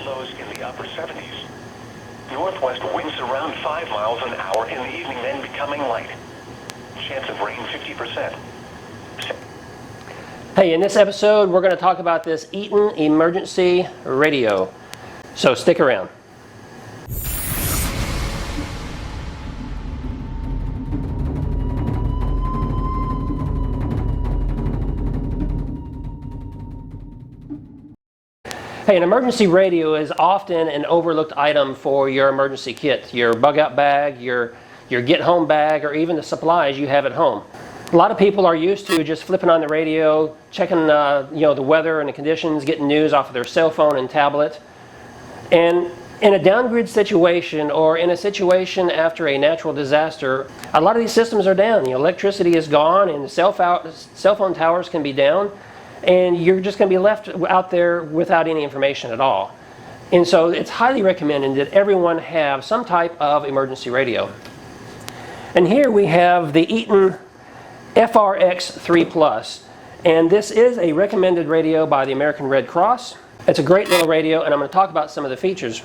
lows in the upper 70s. Northwest winds around 5 miles an hour in the evening, then becoming light. Chance of rain 50%. Hey, in this episode, we're going to talk about this Eaton emergency radio. So stick around. Hey, an emergency radio is often an overlooked item for your emergency kit, your bug out bag, your get home bag, or even the supplies you have at home. A lot of people are used to just flipping on the radio, checking the weather and the conditions, getting news off of their cell phone and tablet. And in a downgrid situation or in a situation after a natural disaster, a lot of these systems are down. Electricity is gone and the cell phone towers can be down. And you're just going to be left out there without any information at all. And so it's highly recommended that everyone have some type of emergency radio. And here we have the Eton FRX3 Plus. And this is a recommended radio by the American Red Cross. It's a great little radio, and I'm going to talk about some of the features.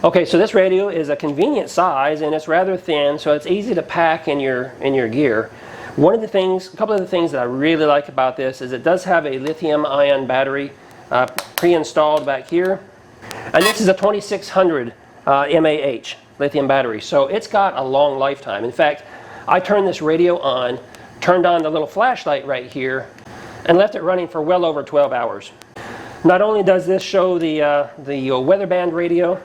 Okay, so this radio is a convenient size, and it's rather thin, so it's easy to pack in your gear. A couple of the things that I really like about this is it does have a lithium-ion battery pre-installed back here. And this is a 2600 mAh lithium battery, so it's got a long lifetime. In fact, I turned this radio on, turned on the little flashlight right here, and left it running for well over 12 hours. Not only does this show the weather band radio,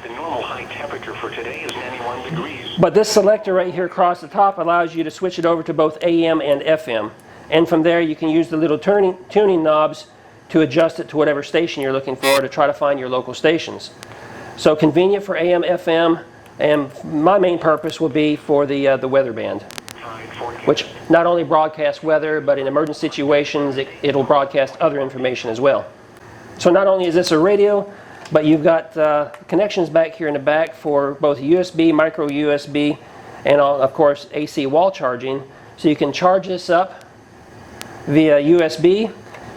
the normal high temperature for today is 91 degrees. But this selector right here across the top allows you to switch it over to both AM and FM. And from there you can use the little tuning knobs to adjust it to whatever station you're looking for to try to find your local stations. So convenient for AM, FM, and my main purpose will be for the weather band, which not only broadcasts weather, but in emergency situations it'll broadcast other information as well. So not only is this a radio, but you've got connections back here in the back for both USB, micro USB, and of course AC wall charging. So you can charge this up via USB.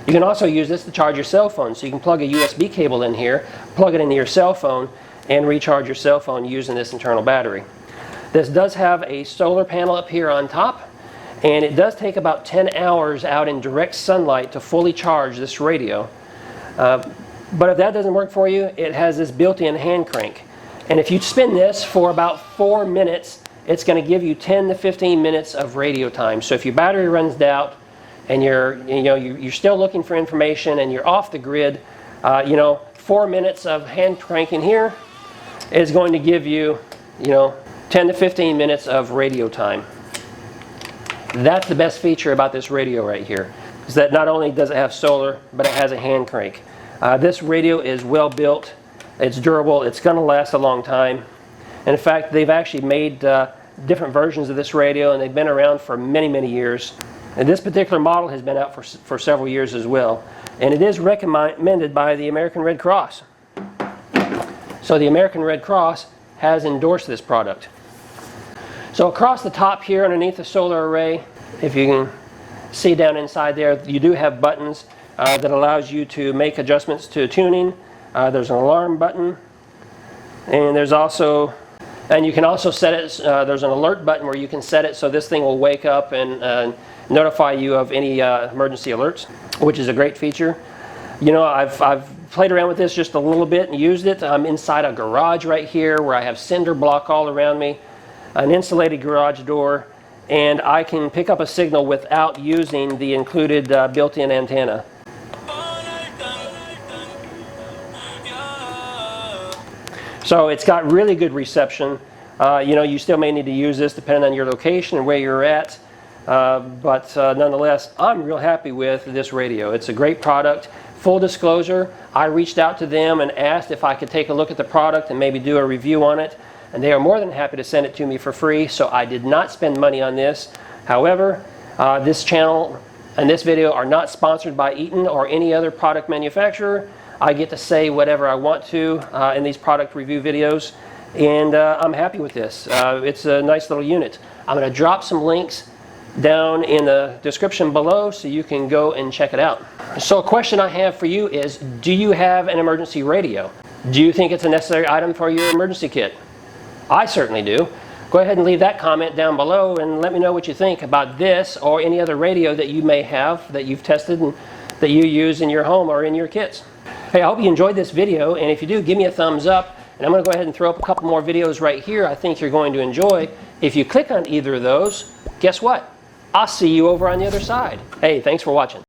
You can also use this to charge your cell phone. So you can plug a USB cable in here, plug it into your cell phone, and recharge your cell phone using this internal battery. This does have a solar panel up here on top, and it does take about 10 hours out in direct sunlight to fully charge this radio. But if that doesn't work for you, it has this built-in hand crank. And if you spin this for about 4 minutes, it's going to give you 10 to 15 minutes of radio time. So if your battery runs out and you're still looking for information and you're off the grid, 4 minutes of hand cranking here is going to give you, 10 to 15 minutes of radio time. That's the best feature about this radio right here, is that not only does it have solar, but it has a hand crank. This radio is well built, it's durable, it's going to last a long time. And in fact, they've actually made different versions of this radio, and they've been around for many, many years. And this particular model has been out for several years as well. And it is recommended by the American Red Cross. So the American Red Cross has endorsed this product. So across the top here underneath the solar array, if you can see down inside there, you do have buttons that allows you to make adjustments to tuning. There's an alarm button, and you can also set it, there's an alert button where you can set it so this thing will wake up and notify you of any emergency alerts, which is a great feature. I've played around with this just a little bit and used it. I'm inside a garage right here where I have cinder block all around me, an insulated garage door, and I can pick up a signal without using the included built-in antenna. So it's got really good reception. You still may need to use this depending on your location and where you're at. But nonetheless, I'm real happy with this radio. It's a great product. Full disclosure, I reached out to them and asked if I could take a look at the product and maybe do a review on it. And they are more than happy to send it to me for free, so I did not spend money on this. However, this channel and this video are not sponsored by Eaton or any other product manufacturer. I get to say whatever I want to in these product review videos, and I'm happy with this. It's a nice little unit. I'm going to drop some links down in the description below so you can go and check it out. So a question I have for you is, do you have an emergency radio? Do you think it's a necessary item for your emergency kit? I certainly do. Go ahead and leave that comment down below and let me know what you think about this or any other radio that you may have that you've tested and that you use in your home or in your kits. Hey, I hope you enjoyed this video, and if you do, give me a thumbs up. And I'm going to go ahead and throw up a couple more videos right here I think you're going to enjoy. If you click on either of those, guess what? I'll see you over on the other side. Hey, thanks for watching.